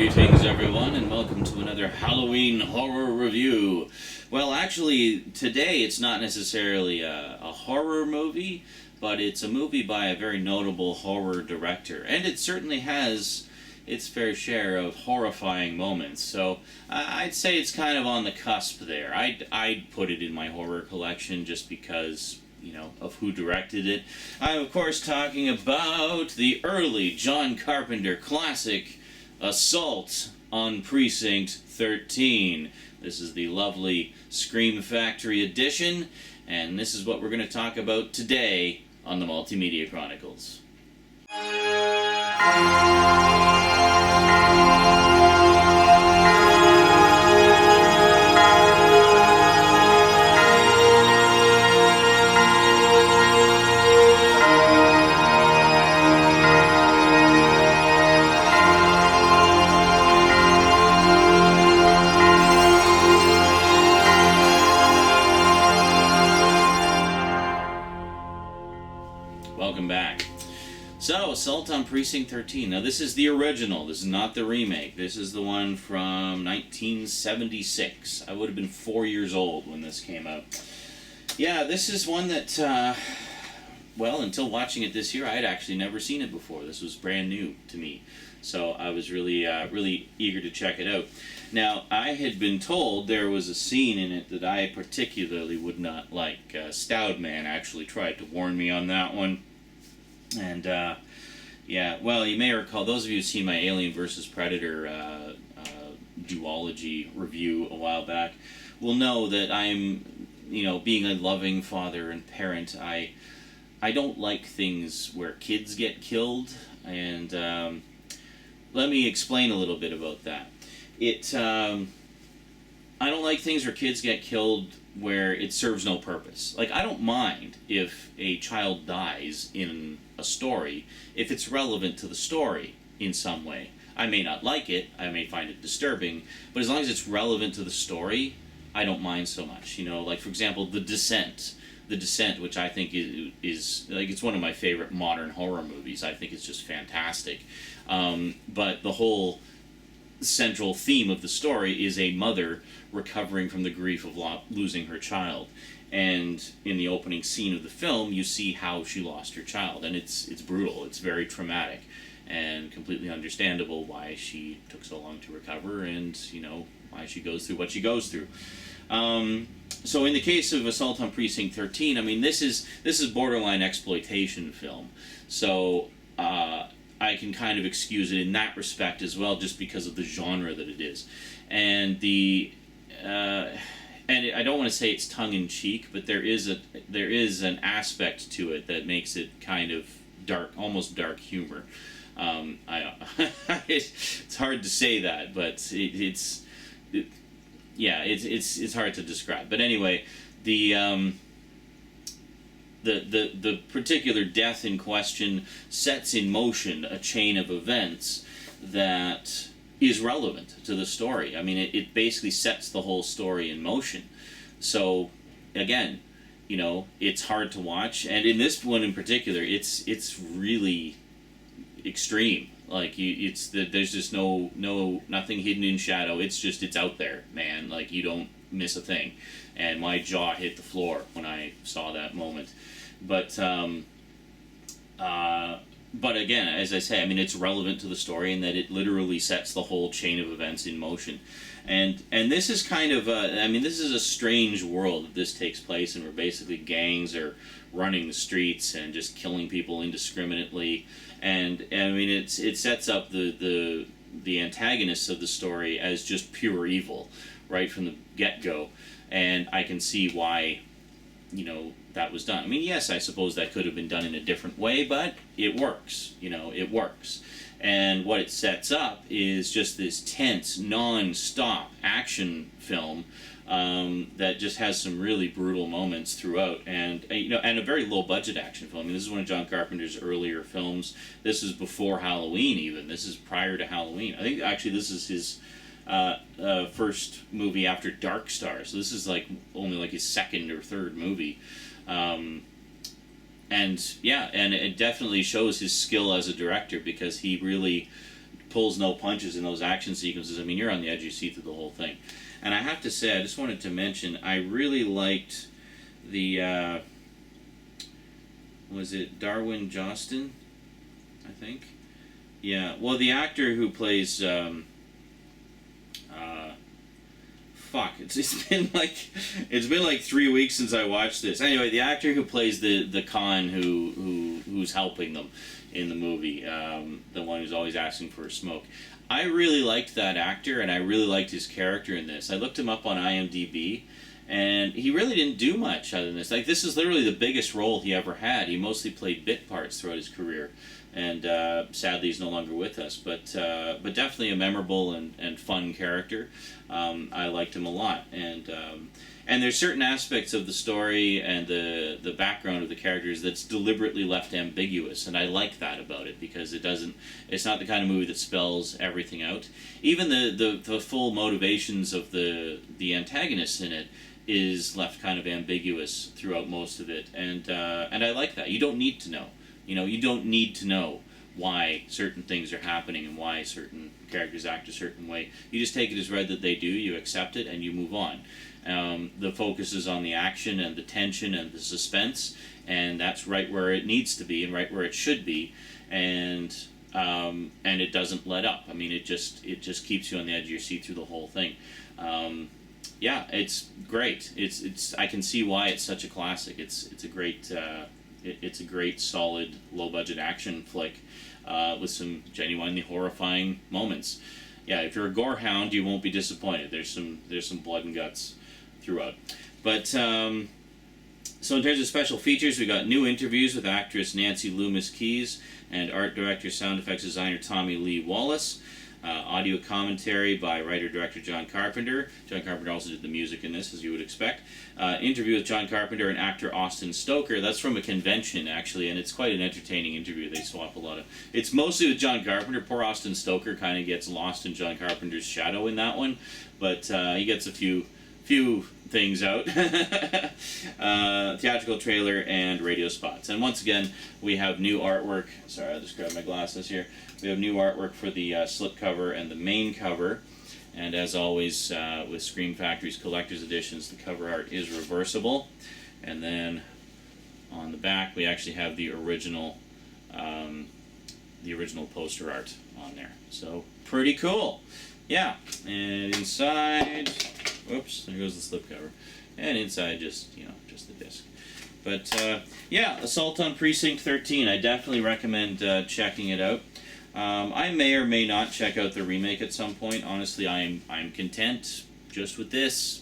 Greetings, everyone, and welcome to another Halloween horror review. Well, actually, today it's not necessarily a horror movie, but it's a movie by a very notable horror director, and it certainly has its fair share of horrifying moments. So I'd say it's kind of on the cusp there. I'd put it in my horror collection just because, you know, of who directed it. I'm, of course, talking about the early John Carpenter classic, Assault on Precinct 13. This is the lovely Scream Factory edition, and this is what we're going to talk about today on the Multimedia Chronicles. Welcome back. So, Assault on Precinct 13. Now, this is the original. This is not the remake. This is the one from 1976. I would have been 4 years old when this came out. Yeah, this is one that, well, until watching it this year, I had actually never seen it before. This was brand new to me. So I was really eager to check it out. Now, I had been told there was a scene in it that I particularly would not like. Stoudman actually tried to warn me on that one. And, yeah, well, you may recall, those of you who've seen my Alien vs. Predator duology review a while back will know that I'm, you know, being a loving father and parent, I don't like things where kids get killed, and let me explain a little bit about that. I don't like things where kids get killed where it serves no purpose. Like, I don't mind if a child dies in a story if it's relevant to the story in some way. I may not like it, I may find it disturbing, but as long as it's relevant to the story, I don't mind so much. You know, like, for example, The Descent, which I think is like, it's one of my favorite modern horror movies. I think it's just fantastic. But the whole central theme of the story is a mother recovering from the grief of losing her child. And in the opening scene of the film, you see how she lost her child. And it's brutal. It's very traumatic. And completely understandable why she took so long to recover, and, you know, why she goes through what she goes through. So in the case of Assault on Precinct 13, I mean, this is borderline exploitation film. So I can kind of excuse it in that respect as well, just because of the genre that it is. And and I don't want to say it's tongue-in-cheek, but there is an aspect to it that makes it kind of dark, almost dark humor. It's hard to say that, but it's hard to describe. But anyway, the particular death in question sets in motion a chain of events that is relevant to the story. I mean, it basically sets the whole story in motion. So, again, you know, it's hard to watch, and in this one in particular, it's really extreme. Like, there's just nothing hidden in shadow. It's out there, man. Like, you don't miss a thing. And my jaw hit the floor when I saw that moment. But again, as I say, I mean, it's relevant to the story in that it literally sets the whole chain of events in motion. And this is kind of this is a strange world that this takes place in, where basically gangs are running the streets and just killing people indiscriminately. And I mean, it sets up the antagonists of the story as just pure evil right from the get-go. And I can see why, you know, that was done. I mean, yes, I suppose that could have been done in a different way, but it works. You know, it works. And what it sets up is just this tense, non-stop action film that just has some really brutal moments throughout, and and a very low-budget action film. I mean, this is one of John Carpenter's earlier films. This is before Halloween, even. This is prior to Halloween. I think actually this is his first movie after Dark Star. So this is only his second or third movie. And yeah, and it definitely shows his skill as a director, because he really pulls no punches in those action sequences. I mean, you're on the edge of your seat through the whole thing. And I have to say, I just wanted to mention, I really liked the, was it Darwin Jostin, I think? Yeah, well, the actor who plays, it's been like 3 weeks since I watched this. Anyway, the actor who plays the con who's helping them in the movie, the one who's always asking for a smoke. I really liked that actor, and I really liked his character in this. I looked him up on IMDb, and he really didn't do much other than this. Like, this is literally the biggest role he ever had. He mostly played bit parts throughout his career, and sadly he's no longer with us. But definitely a memorable and fun character. I liked him a lot, and there's certain aspects of the story and the background of the characters that's deliberately left ambiguous, and I like that about it, because it's not the kind of movie that spells everything out. Even the full motivations of the antagonists in it is left kind of ambiguous throughout most of it, and I like that. You don't need to know. You don't need to know why certain things are happening and why certain characters act a certain way. You just take it as read that they do, you accept it, and you move on. The focus is on the action and the tension and the suspense, and that's right where it needs to be and right where it should be, and it doesn't let up. I mean, it just keeps you on the edge of your seat through the whole thing. Yeah, it's great. It's I can see why it's such a classic. It's a great solid low budget action flick with some genuinely horrifying moments. Yeah, if you're a gore hound, you won't be disappointed. There's some blood and guts throughout. But so in terms of special features, we got new interviews with actress Nancy Loomis Keys and art director, sound effects designer Tommy Lee Wallace. Audio commentary by writer-director John Carpenter. John Carpenter also did the music in this, as you would expect. Interview with John Carpenter and actor Austin Stoker. That's from a convention, actually, and it's quite an entertaining interview. They swap a lot of... It's mostly with John Carpenter. Poor Austin Stoker kind of gets lost in John Carpenter's shadow in that one, but he gets a few things out. Theatrical trailer and radio spots. And once again, we have new artwork. Sorry, I'll just grab my glasses here. We have new artwork for the slipcover and the main cover. And as always, with Scream Factory's collector's editions, the cover art is reversible. And then on the back, we actually have the original poster art on there. So pretty cool. Yeah, and inside, whoops, there goes the slipcover. And inside, just the disc. But yeah, Assault on Precinct 13. I definitely recommend checking it out. I may or may not check out the remake at some point. Honestly, I'm content just with this.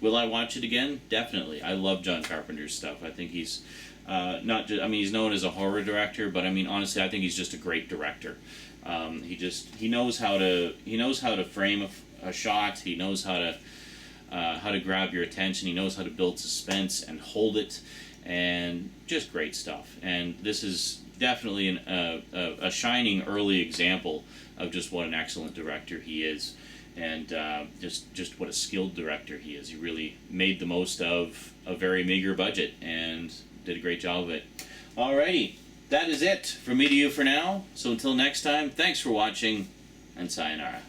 Will I watch it again? Definitely. I love John Carpenter's stuff. I think he's not just. I mean, he's known as a horror director, but I mean, honestly, I think he's just a great director. He knows how to frame a shot. He knows how to grab your attention. He knows how to build suspense and hold it, and just great stuff. And this is definitely a shining early example of just what an excellent director he is, and just what a skilled director he is. He really made the most of a very meager budget and did a great job of it. Alrighty, that is it from me to you for now. So until next time, thanks for watching, and sayonara.